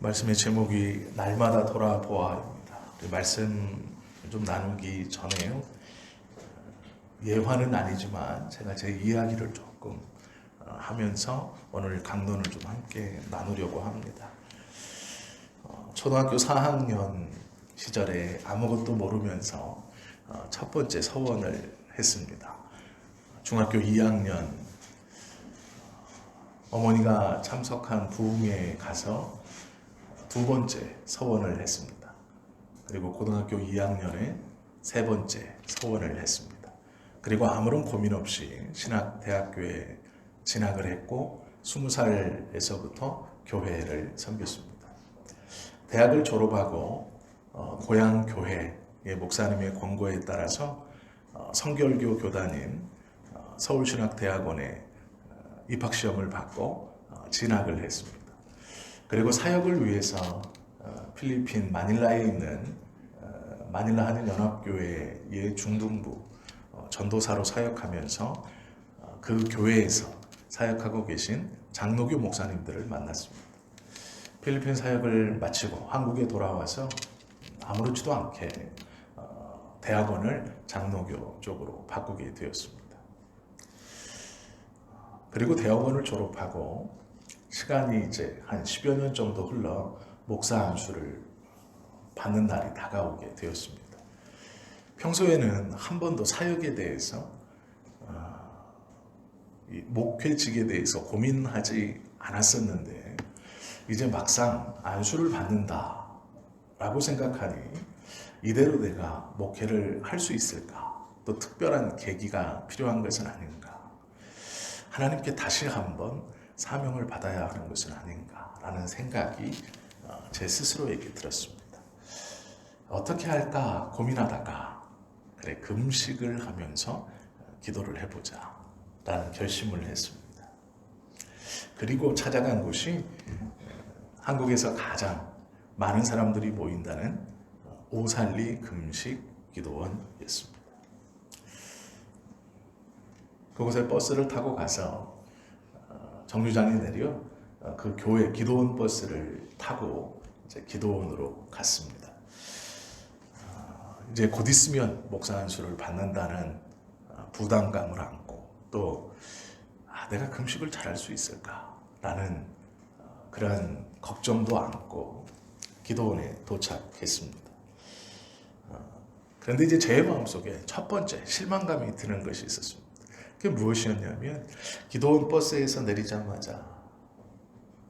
말씀의 제목이 날마다 돌아보아입니다. 말씀 좀 나누기 전에요. 예화는 아니지만 제가 제 이야기를 조금 하면서 오늘 강론을 좀 함께 나누려고 합니다. 초등학교 4학년 시절에 아무것도 모르면서 첫 번째 서원을 했습니다. 중학교 2학년 어머니가 참석한 부흥회에 가서 두 번째 서원을 했습니다. 그리고 고등학교 2학년에 세 번째 서원을 했습니다. 그리고 아무런 고민 없이 신학대학교에 진학을 했고 20살에서부터 교회를 섬겼습니다. 대학을 졸업하고 고향 교회의 목사님의 권고에 따라서 성결교 교단인 서울신학대학원에 입학시험을 받고 진학을 했습니다. 그리고 사역을 위해서 필리핀 마닐라에 있는 마닐라 한인연합교회의 중등부 전도사로 사역하면서 그 교회에서 사역하고 계신 장로교 목사님들을 만났습니다. 필리핀 사역을 마치고 한국에 돌아와서 아무렇지도 않게 대학원을 장로교 쪽으로 바꾸게 되었습니다. 그리고 대학원을 졸업하고 시간이 이제 한 10여 년 정도 흘러 목사 안수를 받는 날이 다가오게 되었습니다. 평소에는 한 번도 사역에 대해서 목회직에 대해서 고민하지 않았었는데 이제 막상 안수를 받는다라고 생각하니 이대로 내가 목회를 할 수 있을까? 또 특별한 계기가 필요한 것은 아닌가? 하나님께 다시 한번 사명을 받아야 하는 것은 아닌가라는 생각이 제 스스로에게 들었습니다. 어떻게 할까 고민하다가 그래 금식을 하면서 기도를 해보자 라는 결심을 했습니다. 그리고 찾아간 곳이 한국에서 가장 많은 사람들이 모인다는 오살리 금식 기도원이었습니다. 그곳에 버스를 타고 가서 정류장에 내려 그 교회 기도원 버스를 타고 이제 기도원으로 갔습니다. 이제 곧 있으면 목사 안수를 받는다는 부담감을 안고 또 내가 금식을 잘할 수 있을까라는 그런 걱정도 안고 기도원에 도착했습니다. 그런데 이제 제 마음속에 첫 번째 실망감이 드는 것이 있었습니다. 그게 무엇이었냐면 기도원 버스에서 내리자마자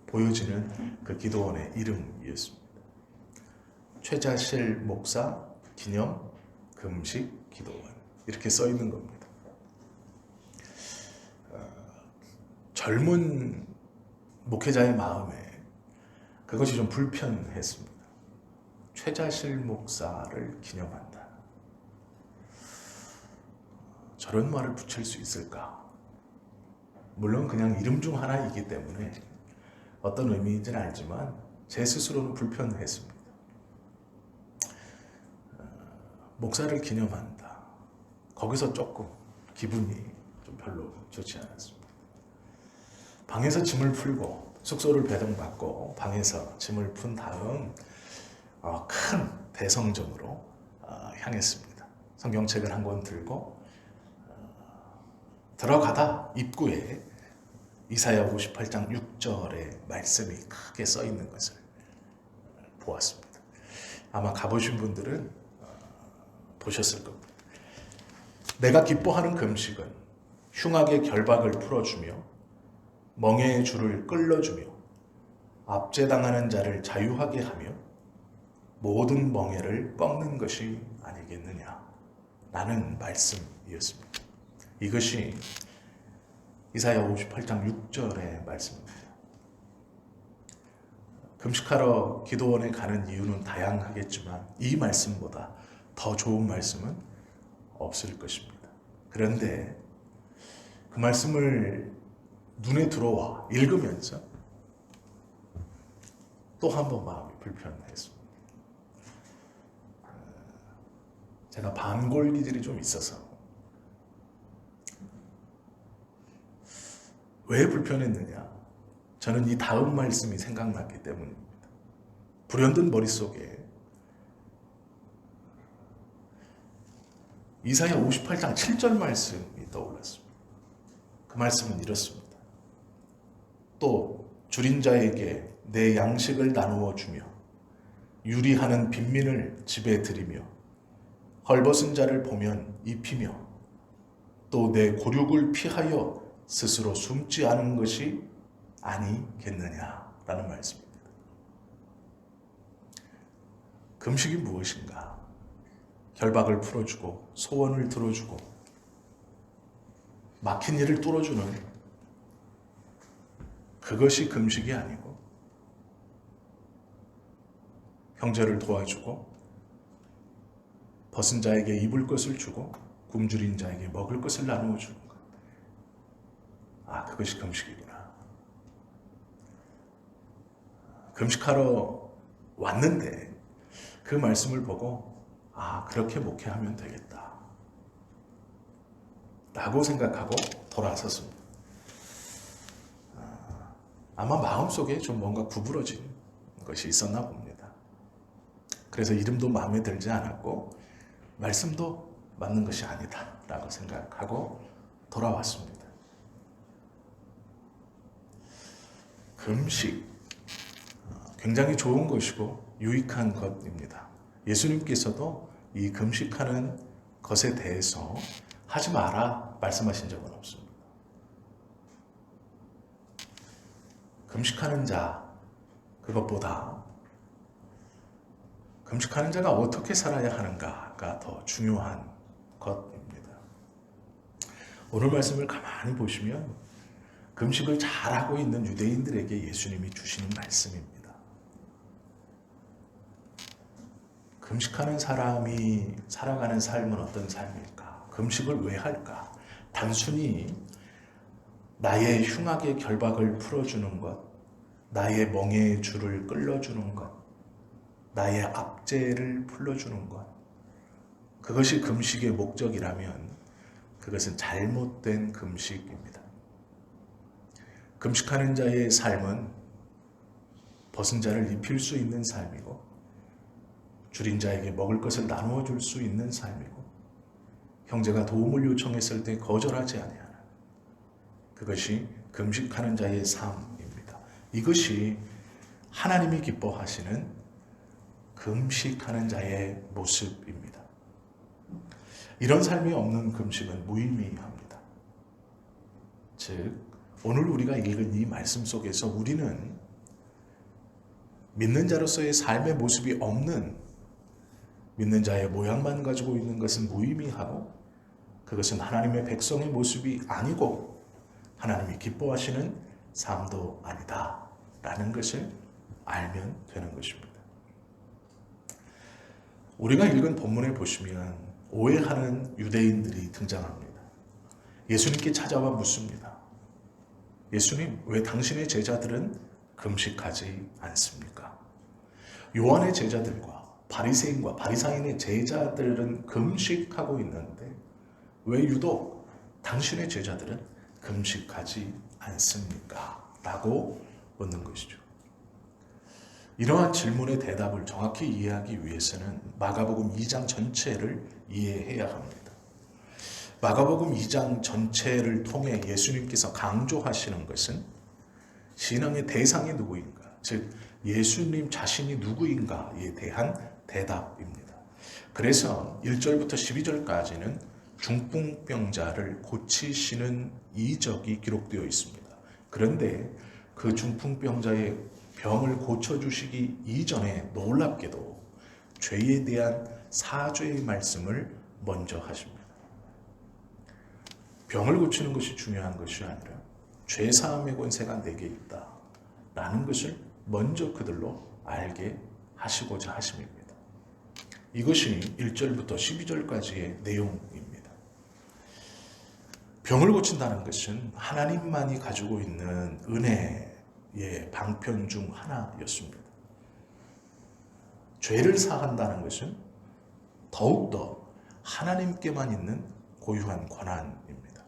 보여지는 그 기도원의 이름이었습니다. 최자실 목사 기념 금식 기도원 이렇게 써 있는 겁니다. 젊은 목회자의 마음에 그것이 좀 불편했습니다. 최자실 목사를 기념한다. 저런 말을 붙일 수 있을까? 물론 그냥 이름 중 하나이기 때문에 어떤 의미인지는 알지만 제 스스로는 불편했습니다. 목사를 기념한다. 거기서 조금 기분이 좀 별로 좋지 않았습니다. 방에서 짐을 풀고 숙소를 배정받고 방에서 짐을 푼 다음 큰 대성전으로 향했습니다. 성경책을 한 권 들고 들어가다 입구에 이사야 58장 6절의 말씀이 크게 써 있는 것을 보았습니다. 아마 가보신 분들은 보셨을 겁니다. 내가 기뻐하는 금식은 흉악의 결박을 풀어주며 멍에의 줄을 끌어주며 압제당하는 자를 자유하게 하며 모든 멍에를 꺾는 것이 아니겠느냐 라는 말씀이었습니다. 이것이 이사야 58장 6절의 말씀입니다. 금식하러 기도원에 가는 이유는 다양하겠지만 이 말씀보다 더 좋은 말씀은 없을 것입니다. 그런데 그 말씀을 눈에 들어와 읽으면서 또 한 번 마음이 불편했습니다. 제가 반골 기질이 좀 있어서 왜 불편했느냐? 저는 이 다음 말씀이 생각났기 때문입니다. 불현듯 머릿속에 이사야 58장 7절 말씀이 떠올랐습니다. 그 말씀은 이렇습니다. 또 줄인 자에게 내 양식을 나누어 주며 유리하는 빈민을 집에 들이며 헐벗은 자를 보면 입히며 또 내 고륙을 피하여 스스로 숨지 않은 것이 아니겠느냐라는 말씀입니다. 금식이 무엇인가? 결박을 풀어주고 소원을 들어주고 막힌 일을 뚫어주는 그것이 금식이 아니고 형제를 도와주고 벗은 자에게 입을 것을 주고 굶주린 자에게 먹을 것을 나누어 주는 것. 그것이 금식이구나. 금식하러 왔는데 그 말씀을 보고 그렇게 목회하면 되겠다 라고 생각하고 돌아섰습니다. 아마 마음속에 좀 뭔가 구부러진 것이 있었나 봅니다. 그래서 이름도 마음에 들지 않았고 말씀도 맞는 것이 아니다 라고 생각하고 돌아왔습니다. 금식 굉장히 좋은 것이고 유익한 것입니다. 예수님께서도 이 금식하는 것에 대해서 하지 마라 말씀하신 적은 없습니다. 금식하는 자, 그것보다 금식하는 자가 어떻게 살아야 하는가가 더 중요한 것입니다. 오늘 말씀을 가만히 보시면 금식을 잘하고 있는 유대인들에게 예수님이 주시는 말씀입니다. 금식하는 사람이 살아가는 삶은 어떤 삶일까? 금식을 왜 할까? 단순히 나의 흉악의 결박을 풀어주는 것, 나의 멍에의 줄을 끌어주는 것, 나의 압제를 풀어주는 것, 그것이 금식의 목적이라면 그것은 잘못된 금식입니다. 금식하는 자의 삶은 벗은 자를 입힐 수 있는 삶이고 줄인 자에게 먹을 것을 나누어 줄 수 있는 삶이고 형제가 도움을 요청했을 때 거절하지 아니하는 그것이 금식하는 자의 삶입니다. 이것이 하나님이 기뻐하시는 금식하는 자의 모습입니다. 이런 삶이 없는 금식은 무의미합니다. 즉 오늘 우리가 읽은 이 말씀 속에서 우리는 믿는 자로서의 삶의 모습이 없는 믿는 자의 모양만 가지고 있는 것은 무의미하고 그것은 하나님의 백성의 모습이 아니고 하나님이 기뻐하시는 삶도 아니다 라는 것을 알면 되는 것입니다. 우리가 읽은 본문에 보시면 오해하는 유대인들이 등장합니다. 예수님께 찾아와 묻습니다. 예수님, 왜 당신의 제자들은 금식하지 않습니까? 요한의 제자들과 바리새인과 바리사인의 제자들은 금식하고 있는데 왜 유독 당신의 제자들은 금식하지 않습니까? 라고 묻는 것이죠. 이러한 질문의 대답을 정확히 이해하기 위해서는 마가복음 2장 전체를 이해해야 합니다. 마가복음 2장 전체를 통해 예수님께서 강조하시는 것은 신앙의 대상이 누구인가, 즉 예수님 자신이 누구인가에 대한 대답입니다. 그래서 1절부터 12절까지는 중풍병자를 고치시는 이적이 기록되어 있습니다. 그런데 그 중풍병자의 병을 고쳐주시기 이전에 놀랍게도 죄에 대한 사죄의 말씀을 먼저 하십니다. 병을 고치는 것이 중요한 것이 아니라 죄사함의 권세가 내게 있다 라는 것을 먼저 그들로 알게 하시고자 하심입니다. 이것이 1절부터 12절까지의 내용입니다. 병을 고친다는 것은 하나님만이 가지고 있는 은혜의 방편 중 하나였습니다. 죄를 사한다는 것은 더욱더 하나님께만 있는 고유한 권한입니다.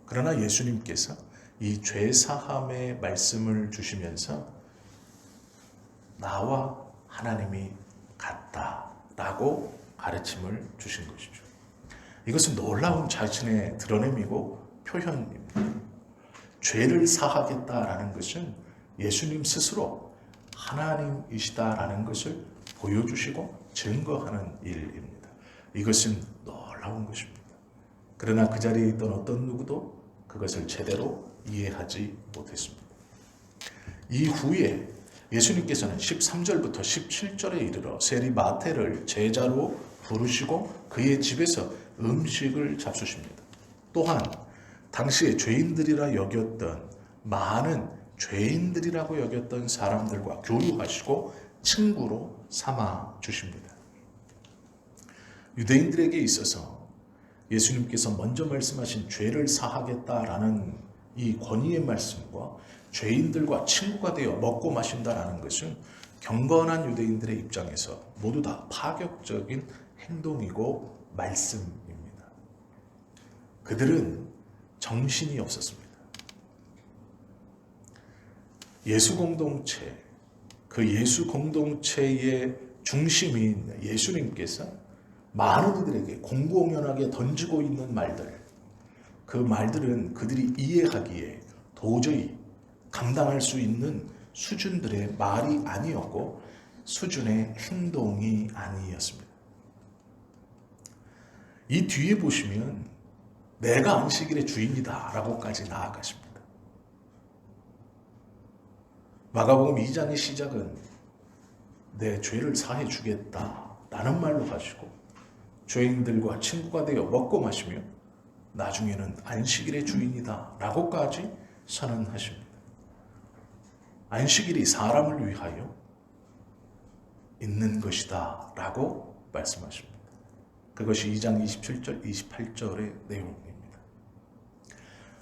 그러나 예수님께서 이 죄사함의 말씀을 주시면서 나와 하나님이 같다라고 가르침을 주신 것이죠. 이것은 놀라운 자신의 드러냄이고 표현입니다. 죄를 사하겠다라는 것은 예수님 스스로 하나님이시다라는 것을 보여주시고 증거하는 일입니다. 이것은 놀라운 것입니다. 그러나 그 자리에 있던 어떤 누구도 그것을 제대로 이해하지 못했습니다. 이후에 예수님께서는 13절부터 17절에 이르러 세리 마태를 제자로 부르시고 그의 집에서 음식을 잡수십니다. 또한 당시에 죄인들이라 여겼던 많은 죄인들이라고 여겼던 사람들과 교류하시고 친구로 삼아 주십니다. 유대인들에게 있어서 예수님께서 먼저 말씀하신 죄를 사하겠다라는 이 권위의 말씀과 죄인들과 친구가 되어 먹고 마신다라는 것은 경건한 유대인들의 입장에서 모두 다 파격적인 행동이고 말씀입니다. 그들은 정신이 없었습니다. 예수 공동체, 그 예수 공동체의 중심인 예수님께서 많은 이들에게 공공연하게 던지고 있는 말들, 그 말들은 그들이 이해하기에 도저히 감당할 수 있는 수준들의 말이 아니었고 수준의 행동이 아니었습니다. 이 뒤에 보시면 내가 안식일의 주인이다 라고까지 나아가십니다. 마가복음 2장의 시작은 내 죄를 사해 주겠다 라는 말로 하시고 죄인들과 친구가 되어 먹고 마시며 나중에는 안식일의 주인이다 라고까지 선언하십니다. 안식일이 사람을 위하여 있는 것이다 라고 말씀하십니다. 그것이 2장 27절, 28절의 내용입니다.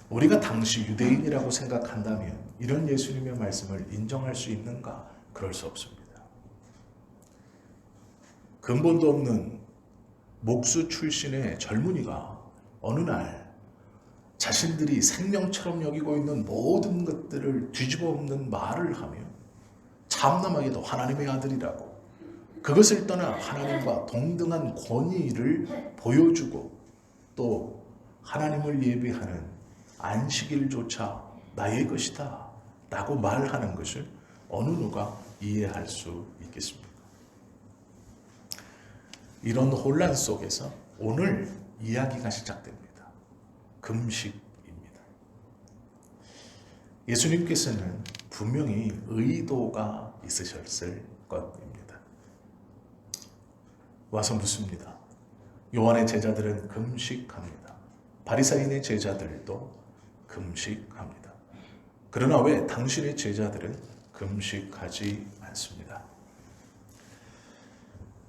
우리가 당시 유대인이라고 생각한다면 이런 예수님의 말씀을 인정할 수 있는가? 그럴 수 없습니다. 근본도 없는 목수 출신의 젊은이가 어느 날 자신들이 생명처럼 여기고 있는 모든 것들을 뒤집어 엎는 말을 하며 참남하게도 하나님의 아들이라고 그것을 떠나 하나님과 동등한 권위를 보여주고 또 하나님을 예배하는 안식일조차 나의 것이다 라고 말하는 것을 어느 누가 이해할 수 있겠습니까? 이런 혼란 속에서 오늘 이야기가 시작됩니다. 금식입니다. 예수님께서는 분명히 의도가 있으셨을 것입니다. 와서 묻습니다. 요한의 제자들은 금식합니다. 바리사인의 제자들도 금식합니다. 그러나 왜 당신의 제자들은 금식하지 않습니다?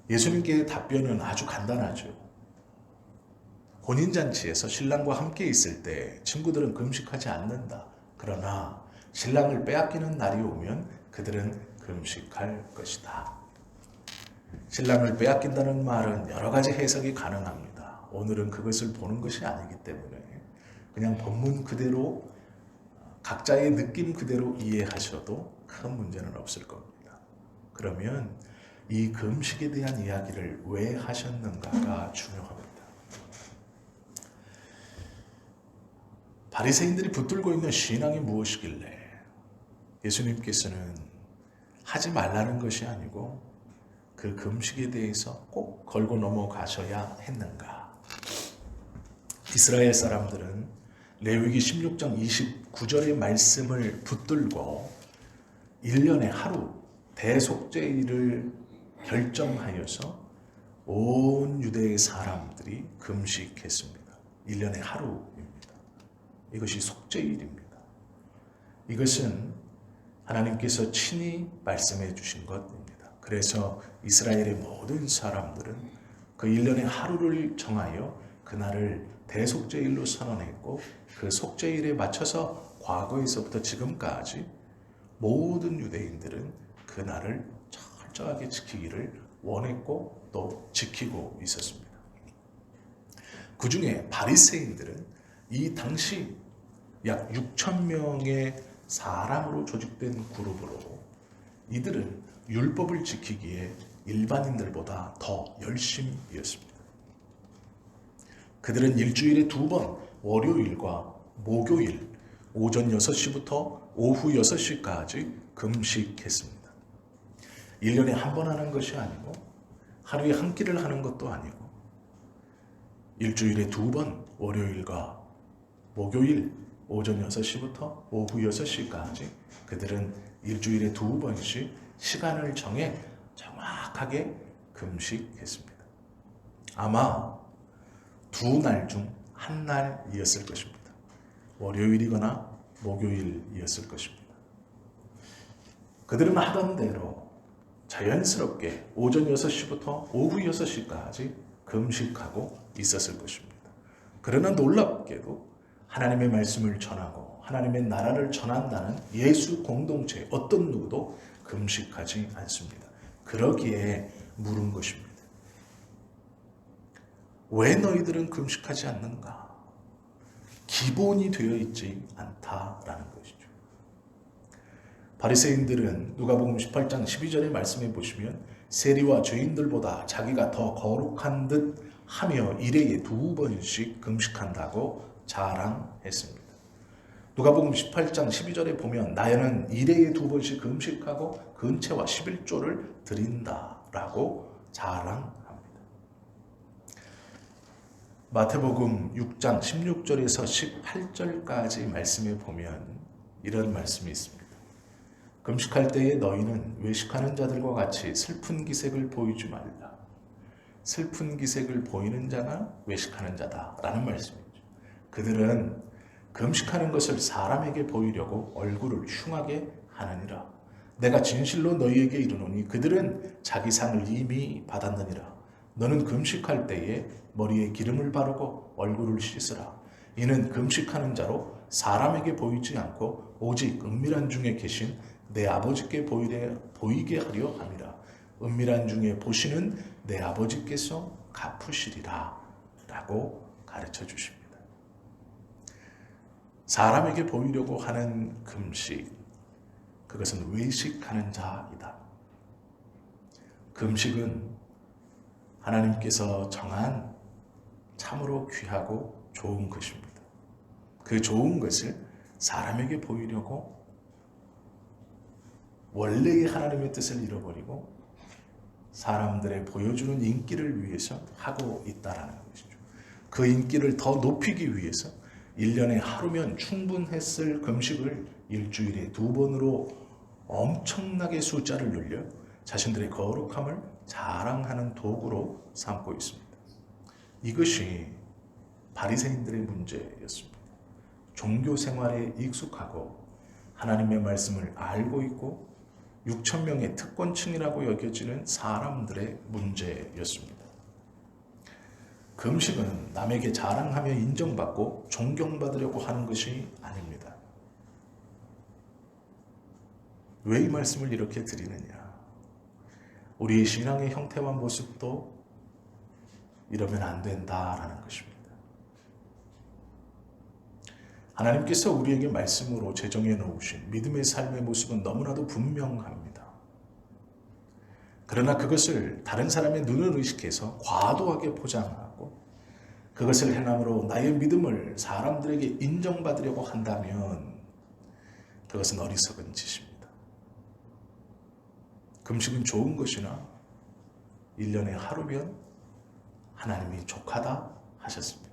예수님께의 답변은 아주 간단하죠. 혼인잔치에서 신랑과 함께 있을 때 친구들은 금식하지 않는다. 그러나 신랑을 빼앗기는 날이 오면 그들은 금식할 것이다. 신랑을 빼앗긴다는 말은 여러 가지 해석이 가능합니다. 오늘은 그것을 보는 것이 아니기 때문에 그냥 본문 그대로 각자의 느낌 그대로 이해하셔도 큰 문제는 없을 겁니다. 그러면 이 금식에 대한 이야기를 왜 하셨는가가 중요합니다. 바리새인들이 붙들고 있는 신앙이 무엇이길래 예수님께서는 하지 말라는 것이 아니고 그 금식에 대해서 꼭 걸고 넘어가셔야 했는가? 이스라엘 사람들은 레위기 16장 29절의 말씀을 붙들고 1년에 하루 대속죄일을 결정하여서 온 유대의 사람들이 금식했습니다. 1년에 하루입니다. 이것이 속죄일입니다. 이것은 하나님께서 친히 말씀해 주신 것입니다. 그래서 이스라엘의 모든 사람들은 그 1년에 하루를 정하여 그날을 대속죄일로 선언했고 그 속죄일에 맞춰서 과거에서부터 지금까지 모든 유대인들은 그날을 철저하게 지키기를 원했고 또 지키고 있었습니다. 그 중에 바리새인들은 이 당시 약 6천 명의 사람으로 조직된 그룹으로 이들은 율법을 지키기에 일반인들보다 더 열심이었습니다. 그들은 일주일에 2번 월요일과 목요일 오전 6시부터 오후 6시까지 금식했습니다. 1년에 한 번 하는 것이 아니고 하루에 한 끼를 하는 것도 아니고 일주일에 2번 월요일과 목요일 오전 6시부터 오후 6시까지 그들은 일주일에 2번씩 시간을 정해 정확하게 금식했습니다. 아마 2날 중 한 날이었을 것입니다. 월요일이거나 목요일이었을 것입니다. 그들은 하던 대로 자연스럽게 오전 6시부터 오후 6시까지 금식하고 있었을 것입니다. 그러나 놀랍게도 하나님의 말씀을 전하고 하나님의 나라를 전한다는 예수 공동체 어떤 누구도 금식하지 않습니다. 그러기에 물은 것입니다. 왜 너희들은 금식하지 않는가? 기본이 되어 있지 않다라는 것이죠. 바리새인들은 누가복음 18장 12절의 말씀에 보시면 세리와 죄인들보다 자기가 더 거룩한 듯 하며 일회에 2번씩 금식한다고 자랑했습니다. 누가복음 18장 12절에 보면 나는 일회에 2번씩 금식하고 근체와 11조를 드린다라고 자랑합니다. 마태복음 6장 16절에서 18절까지 말씀에 보면 이런 말씀이 있습니다. 금식할 때에 너희는 외식하는 자들과 같이 슬픈 기색을 보이지 말라. 슬픈 기색을 보이는 자가 외식하는 자다라는 말씀이죠. 그들은 금식하는 것을 사람에게 보이려고 얼굴을 흉하게 하느니라. 내가 진실로 너희에게 이르노니 그들은 자기 상을 이미 받았느니라. 너는 금식할 때에 머리에 기름을 바르고 얼굴을 씻으라. 이는 금식하는 자로 사람에게 보이지 않고 오직 은밀한 중에 계신 내 아버지께 보이게 하려 함이라. 은밀한 중에 보시는 내 아버지께서 갚으시리라 라고 가르쳐 주십니다. 사람에게 보이려고 하는 금식, 그것은 외식하는 자이다. 금식은 하나님께서 정한 참으로 귀하고 좋은 것입니다. 그 좋은 것을 사람에게 보이려고 원래의 하나님의 뜻을 잃어버리고 사람들의 보여주는 인기를 위해서 하고 있다는 것이죠. 그 인기를 더 높이기 위해서 1년에 하루면 충분했을 금식을 일주일에 2번으로 엄청나게 숫자를 늘려 자신들의 거룩함을 자랑하는 도구로 삼고 있습니다. 이것이 바리새인들의 문제였습니다. 종교 생활에 익숙하고 하나님의 말씀을 알고 있고 6천 명의 특권층이라고 여겨지는 사람들의 문제였습니다. 금식은 남에게 자랑하며 인정받고 존경받으려고 하는 것이 아닙니다. 왜 이 말씀을 이렇게 드리느냐? 우리의 신앙의 형태와 모습도 이러면 안 된다라는 것입니다. 하나님께서 우리에게 말씀으로 제정해 놓으신 믿음의 삶의 모습은 너무나도 분명합니다. 그러나 그것을 다른 사람의 눈을 의식해서 과도하게 포장하고 그것을 행함으로 나의 믿음을 사람들에게 인정받으려고 한다면 그것은 어리석은 짓입니다. 금식은 좋은 것이나 1년에 하루면 하나님이 족하다 하셨습니다.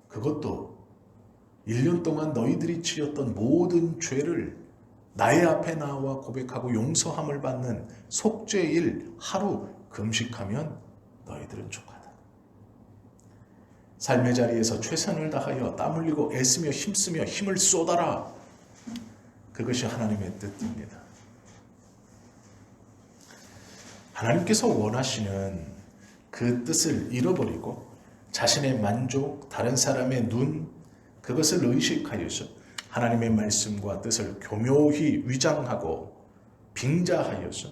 그것도 1년 동안 너희들이 지었던 모든 죄를 나의 앞에 나와 고백하고 용서함을 받는 속죄일 하루 금식하면 너희들은 족하다. 삶의 자리에서 최선을 다하여 땀 흘리고 애쓰며 힘쓰며 힘을 쏟아라. 그것이 하나님의 뜻입니다. 하나님께서 원하시는 그 뜻을 잃어버리고 자신의 만족, 다른 사람의 눈, 그것을 의식하여서 하나님의 말씀과 뜻을 교묘히 위장하고 빙자하여서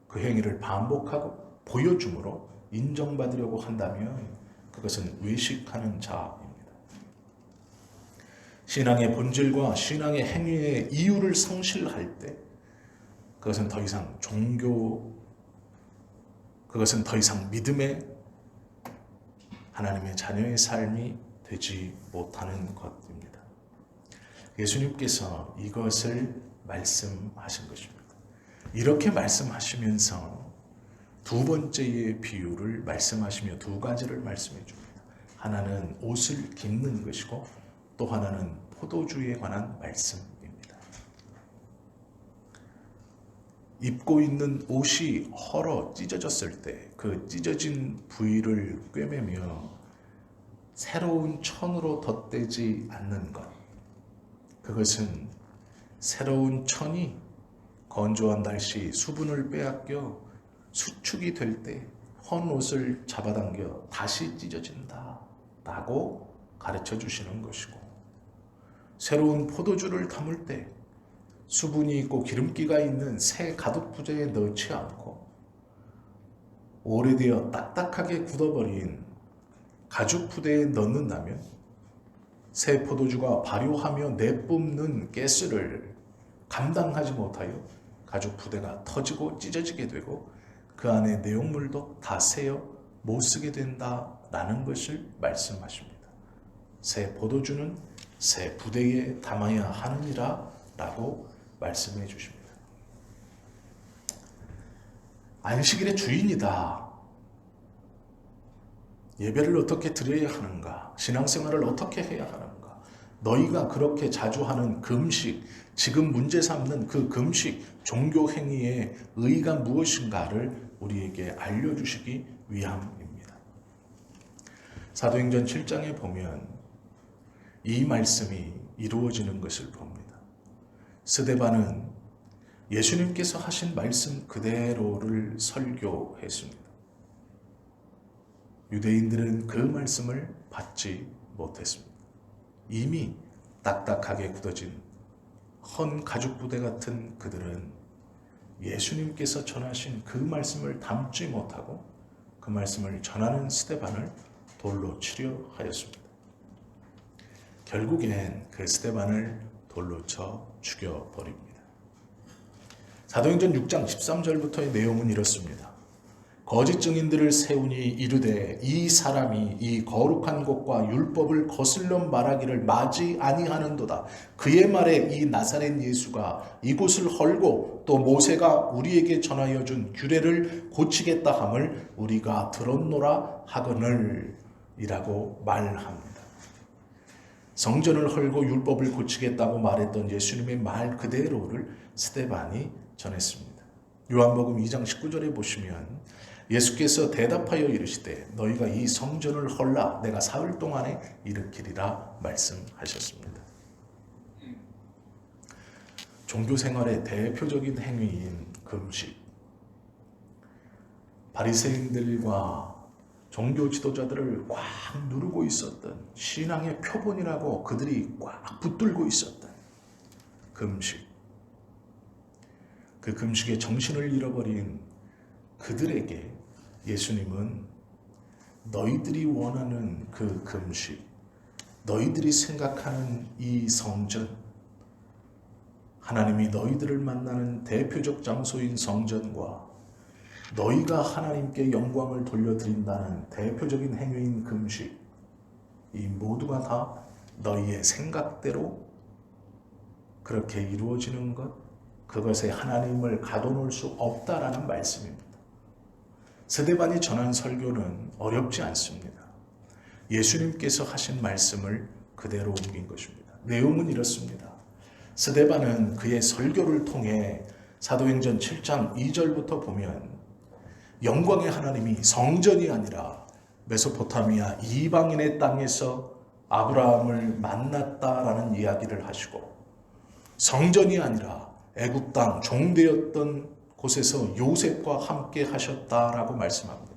그 행위를 반복하고 보여줌으로 인정받으려고 한다면 그것은 외식하는 자입니다. 신앙의 본질과 신앙의 행위의 이유를 상실할 때 그것은 더 이상 그것은 더 이상 믿음의 하나님의 자녀의 삶이 되지 못하는 것입니다. 예수님께서 이것을 말씀하신 것입니다. 이렇게 말씀하시면서 두 번째의 비유를 말씀하시며 두 가지를 말씀해 줍니다. 하나는 옷을 깁는 것이고 또 하나는 포도주에 관한 말씀입니다. 입고 있는 옷이 헐어 찢어졌을 때 그 찢어진 부위를 꿰매며 새로운 천으로 덧대지 않는 것, 그것은 새로운 천이 건조한 날씨 수분을 빼앗겨 수축이 될 때 헌 옷을 잡아당겨 다시 찢어진다 라고 가르쳐 주시는 것이고, 새로운 포도주를 담을 때 수분이 있고 기름기가 있는 새 가죽 부대에 넣지 않고 오래되어 딱딱하게 굳어버린 가죽 부대에 넣는다면 새 포도주가 발효하며 내뿜는 가스를 감당하지 못하여 가죽 부대가 터지고 찢어지게 되고 그 안에 내용물도 다 새어 못 쓰게 된다라는 것을 말씀하십니다. 새 포도주는 새 부대에 담아야 하느니라 라고 말씀해 주십니다. 안식일의 주인이다. 예배를 어떻게 드려야 하는가? 신앙생활을 어떻게 해야 하는가? 너희가 그렇게 자주 하는 금식, 지금 문제 삼는 그 금식, 종교 행위의 의의가 무엇인가를 우리에게 알려주시기 위함입니다. 사도행전 7장에 보면 이 말씀이 이루어지는 것을 봅니다. 스데반은 예수님께서 하신 말씀 그대로를 설교했습니다. 유대인들은 그 말씀을 받지 못했습니다. 이미 딱딱하게 굳어진 헌 가죽 부대 같은 그들은 예수님께서 전하신 그 말씀을 담지 못하고 그 말씀을 전하는 스데반을 돌로 치려 하였습니다. 결국엔 그 스데반을 돌로 쳐 죽여버립니다. 사도행전 6장 13절부터의 내용은 이렇습니다. 거짓 증인들을 세우니 이르되 이 사람이 이 거룩한 곳과 율법을 거슬러 말하기를 마지 아니하는도다. 그의 말에 이 나사렛 예수가 이곳을 헐고 또 모세가 우리에게 전하여 준 규례를 고치겠다 함을 우리가 들었노라 하거늘 이라고 말합니다. 성전을 헐고 율법을 고치겠다고 말했던 예수님의 말 그대로를 스데반이 전했습니다. 요한복음 2장 19절에 보시면 예수께서 대답하여 이르시되 너희가 이 성전을 헐라 내가 사흘 동안에 일으키리라 말씀하셨습니다. 종교생활의 대표적인 행위인 금식, 바리새인들과 종교 지도자들을 꽉 누르고 있었던 신앙의 표본이라고 그들이 꽉 붙들고 있었던 금식, 그 금식의 정신을 잃어버린 그들에게 예수님은 너희들이 원하는 그 금식, 너희들이 생각하는 이 성전, 하나님이 너희들을 만나는 대표적 장소인 성전과 너희가 하나님께 영광을 돌려드린다는 대표적인 행위인 금식, 이 모두가 다 너희의 생각대로 그렇게 이루어지는 것, 그것에 하나님을 가둬놓을 수 없다라는 말씀입니다. 스데반이 전한 설교는 어렵지 않습니다. 예수님께서 하신 말씀을 그대로 옮긴 것입니다. 내용은 이렇습니다. 스데반은 그의 설교를 통해 사도행전 7장 2절부터 보면 영광의 하나님이 성전이 아니라 메소포타미아 이방인의 땅에서 아브라함을 만났다라는 이야기를 하시고, 성전이 아니라 애굽 땅 종되었던 곳에서 요셉과 함께 하셨다라고 말씀합니다.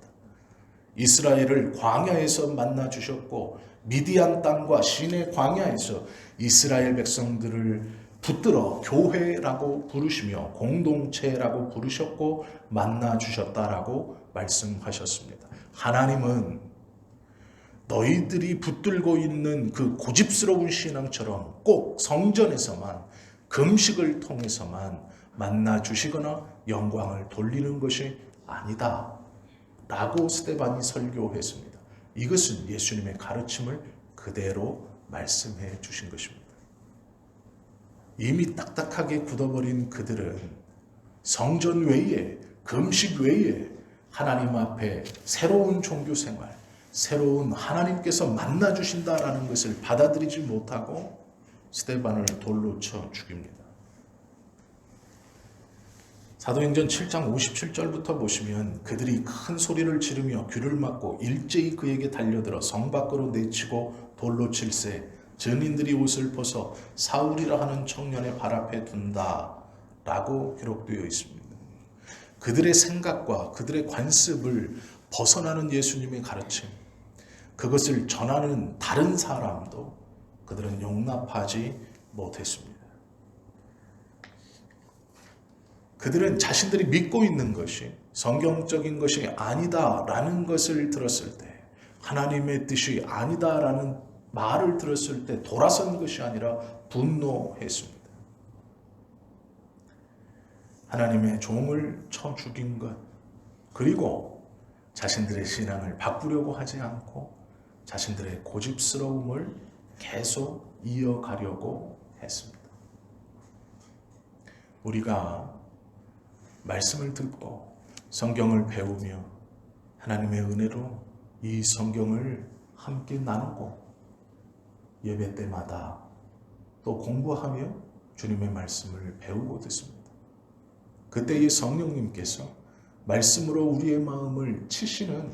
이스라엘을 광야에서 만나 주셨고 미디안 땅과 시내 광야에서 이스라엘 백성들을 붙들어 교회라고 부르시며 공동체라고 부르셨고 만나 주셨다라고 말씀하셨습니다. 하나님은 너희들이 붙들고 있는 그 고집스러운 신앙처럼 꼭 성전에서만, 금식을 통해서만 만나 주시거나 영광을 돌리는 것이 아니다 라고 스데반이 설교했습니다. 이것은 예수님의 가르침을 그대로 말씀해 주신 것입니다. 이미 딱딱하게 굳어버린 그들은 성전 외에, 금식 외에 하나님 앞에 새로운 종교 생활, 새로운 하나님께서 만나 주신다라는 것을 받아들이지 못하고 스데반을 돌로 쳐 죽입니다. 사도행전 7장 57절부터 보시면 그들이 큰 소리를 지르며 귀를 막고 일제히 그에게 달려들어 성 밖으로 내치고 돌로 칠세 증인들이 옷을 벗어 사울이라 하는 청년의 발 앞에 둔다 라고 기록되어 있습니다. 그들의 생각과 그들의 관습을 벗어나는 예수님의 가르침, 그것을 전하는 다른 사람도 그들은 용납하지 못했습니다. 그들은 자신들이 믿고 있는 것이 성경적인 것이 아니다라는 것을 들었을 때, 하나님의 뜻이 아니다라는 말을 들었을 때 돌아선 것이 아니라 분노했습니다. 하나님의 종을 쳐 죽인 것, 그리고 자신들의 신앙을 바꾸려고 하지 않고 자신들의 고집스러움을 계속 이어가려고 했습니다. 우리가 말씀을 듣고 성경을 배우며 하나님의 은혜로 이 성경을 함께 나누고 예배 때마다 또 공부하며 주님의 말씀을 배우고 듣습니다. 그때 이 성령님께서 말씀으로 우리의 마음을 치시는,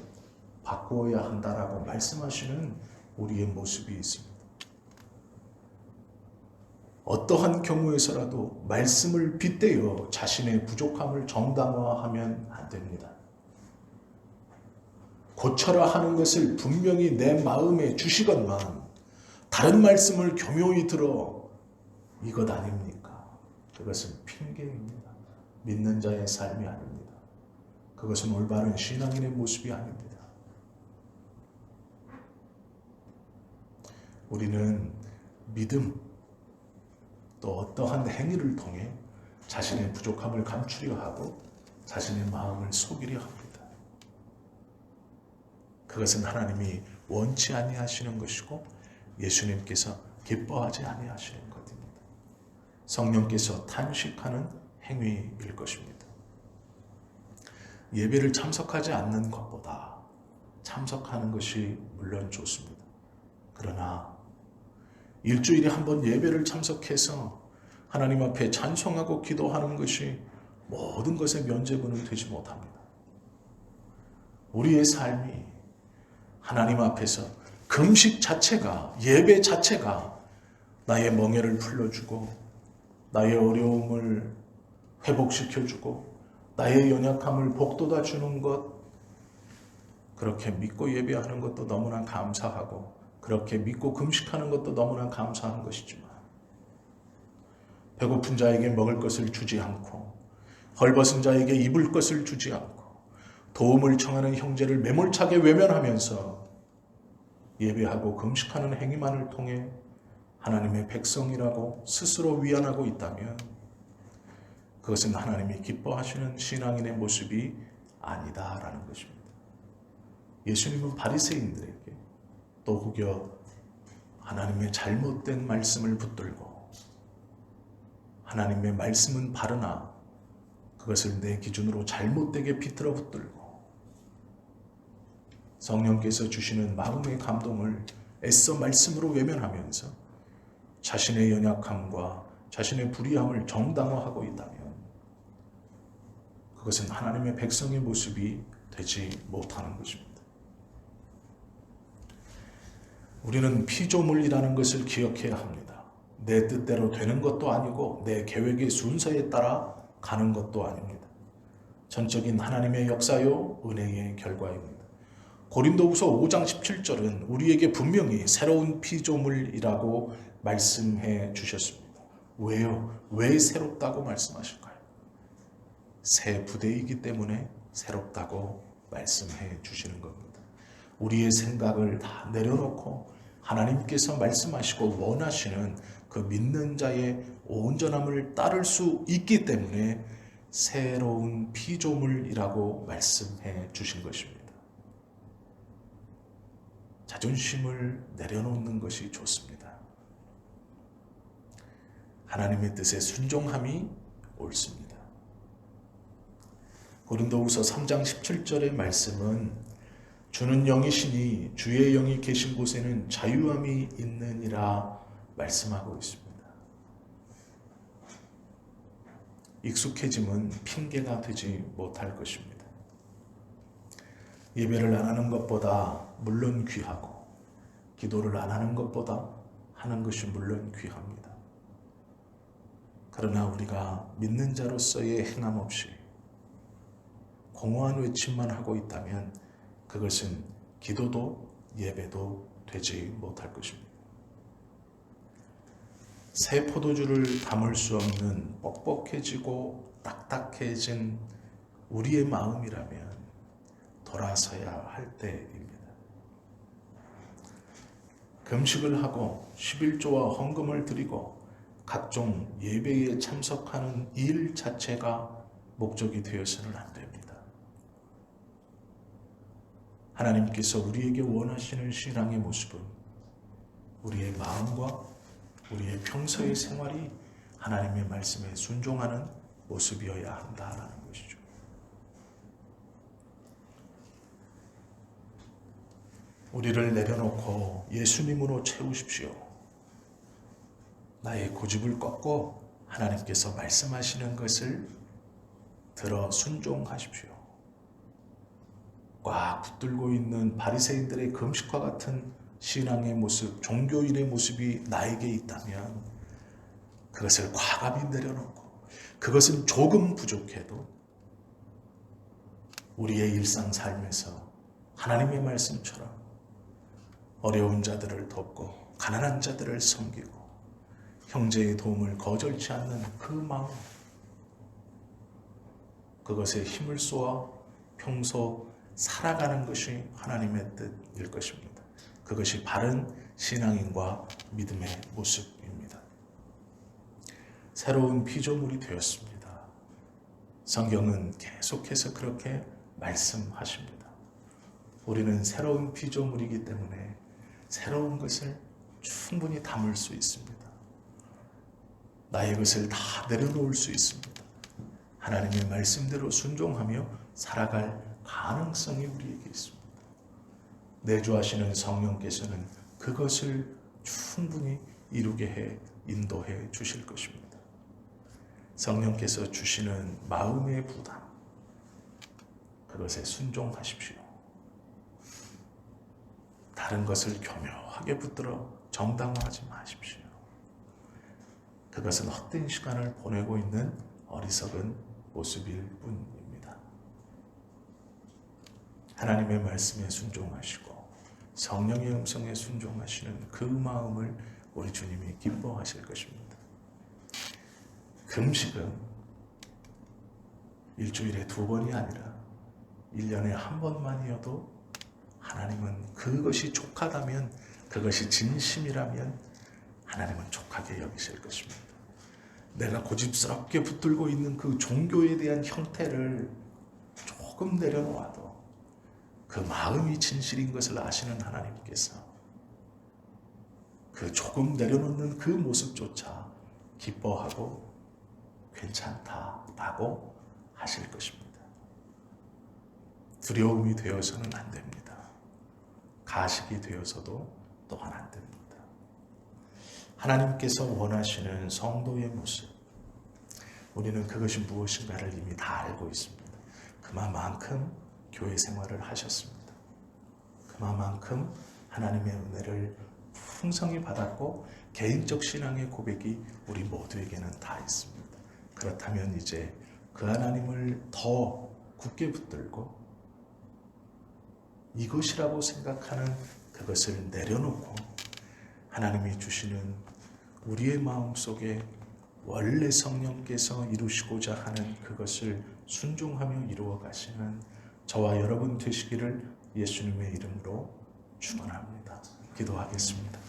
바꾸어야 한다라고 말씀하시는 우리의 모습이 있습니다. 어떠한 경우에서라도 말씀을 빗대어 자신의 부족함을 정당화하면 안 됩니다. 고쳐라 하는 것을 분명히 내 마음에 주시건만 다른 말씀을 교묘히 들어 이것 아닙니까? 그것은 핑계입니다. 믿는 자의 삶이 아닙니다. 그것은 올바른 신앙인의 모습이 아닙니다. 우리는 믿음, 또 어떠한 행위를 통해 자신의 부족함을 감추려 하고 자신의 마음을 속이려 합니다. 그것은 하나님이 원치 아니하시는 것이고 예수님께서 기뻐하지 아니하시는 것입니다. 성령께서 탄식하는 행위일 것입니다. 예배를 참석하지 않는 것보다 참석하는 것이 물론 좋습니다. 그러나 일주일에 한 번 예배를 참석해서 하나님 앞에 찬송하고 기도하는 것이 모든 것의 면죄부는 되지 못합니다. 우리의 삶이 하나님 앞에서 금식 자체가, 예배 자체가 나의 멍에를 풀려주고 나의 어려움을 회복시켜주고 나의 연약함을 복돋아 주는 것, 그렇게 믿고 예배하는 것도 너무나 감사하고 그렇게 믿고 금식하는 것도 너무나 감사한 것이지만 배고픈 자에게 먹을 것을 주지 않고 헐벗은 자에게 입을 것을 주지 않고 도움을 청하는 형제를 매몰차게 외면하면서 예배하고 금식하는 행위만을 통해 하나님의 백성이라고 스스로 위안하고 있다면 그것은 하나님이 기뻐하시는 신앙인의 모습이 아니다라는 것입니다. 예수님은 바리새인들에게 또 혹여 하나님의 잘못된 말씀을 붙들고 하나님의 말씀은 바르나 그것을 내 기준으로 잘못되게 비틀어 붙들고 성령께서 주시는 마음의 감동을 애써 말씀으로 외면하면서 자신의 연약함과 자신의 불의함을 정당화하고 있다면 그것은 하나님의 백성의 모습이 되지 못하는 것입니다. 우리는 피조물이라는 것을 기억해야 합니다. 내 뜻대로 되는 것도 아니고 내 계획의 순서에 따라 가는 것도 아닙니다. 전적인 하나님의 역사요 은혜의 결과입니다. 고린도후서 5장 17절은 우리에게 분명히 새로운 피조물이라고 말씀해 주셨습니다. 왜요? 왜 새롭다고 말씀하실까요? 새 부대이기 때문에 새롭다고 말씀해 주시는 겁니다. 우리의 생각을 다 내려놓고 하나님께서 말씀하시고 원하시는 그 믿는 자의 온전함을 따를 수 있기 때문에 새로운 피조물이라고 말씀해 주신 것입니다. 자존심을 내려놓는 것이 좋습니다. 하나님의 뜻에 순종함이 옳습니다. 고린도후서 3장 17절의 말씀은 주는 영이시니 주의 영이 계신 곳에는 자유함이 있느니라 말씀하고 있습니다. 익숙해짐은 핑계가 되지 못할 것입니다. 예배를 안 하는 것보다 물론 귀하고 기도를 안 하는 것보다 하는 것이 물론 귀합니다. 그러나 우리가 믿는 자로서의 행함 없이 공허한 외침만 하고 있다면 그것은 기도도 예배도 되지 못할 것입니다. 새 포도주를 담을 수 없는 뻑뻑해지고 딱딱해진 우리의 마음이라면 돌아서야 할 때입니다. 금식을 하고 11조와 헌금을 드리고 각종 예배에 참석하는 일 자체가 목적이 되어서는 안 됩니다. 하나님께서 우리에게 원하시는 신앙의 모습은 우리의 마음과 우리의 평소의 생활이 하나님의 말씀에 순종하는 모습이어야 한다라는 것이죠. 우리를 내려놓고 예수님으로 채우십시오. 나의 고집을 꺾고 하나님께서 말씀하시는 것을 들어 순종하십시오. 꽉 붙들고 있는 바리새인들의 금식과 같은 신앙의 모습, 종교인의 모습이 나에게 있다면 그것을 과감히 내려놓고 그것은 조금 부족해도 우리의 일상 삶에서 하나님의 말씀처럼 어려운 자들을 돕고 가난한 자들을 섬기고 형제의 도움을 거절치 않는 그 마음, 그것에 힘을 쏘아 평소 살아가는 것이 하나님의 뜻일 것입니다. 그것이 바른 신앙인과 믿음의 모습입니다. 새로운 피조물이 되었습니다. 성경은 계속해서 그렇게 말씀하십니다. 우리는 새로운 피조물이기 때문에 새로운 것을 충분히 담을 수 있습니다. 나의 것을 다 내려놓을 수 있습니다. 하나님의 말씀대로 순종하며 살아갈 가능성이 우리에게 있습니다. 내주하시는 성령께서는 그것을 충분히 이루게 해 인도해 주실 것입니다. 성령께서 주시는 마음의 부담, 그것에 순종하십시오. 다른 것을 교묘하게 붙들어 정당화하지 마십시오. 그것은 헛된 시간을 보내고 있는 어리석은 모습일 뿐입니다. 하나님의 말씀에 순종하시고 성령의 음성에 순종하시는 그 마음을 우리 주님이 기뻐하실 것입니다. 금식은 일주일에 2번이 아니라 1년에 한 번만이어도 하나님은 그것이 족하다면, 그것이 진심이라면 하나님은 족하게 여기실 것입니다. 내가 고집스럽게 붙들고 있는 그 종교에 대한 형태를 조금 내려놓아도 그 마음이 진실인 것을 아시는 하나님께서 그 조금 내려놓는 그 모습조차 기뻐하고 괜찮다라고 하실 것입니다. 두려움이 되어서는 안 됩니다. 가식이 되어서도 또한 안 됩니다. 하나님께서 원하시는 성도의 모습, 우리는 그것이 무엇인가를 이미 다 알고 있습니다. 그만큼 교회 생활을 하셨습니다. 그만큼 하나님의 은혜를 풍성히 받았고 개인적 신앙의 고백이 우리 모두에게는 다 있습니다. 그렇다면 이제 그 하나님을 더 굳게 붙들고 이것이라고 생각하는 그것을 내려놓고 하나님이 주시는 우리의 마음속에 원래 성령께서 이루시고자 하는 그것을 순종하며 이루어 가시는 저와 여러분 되시기를 예수님의 이름으로 축원합니다. 기도하겠습니다.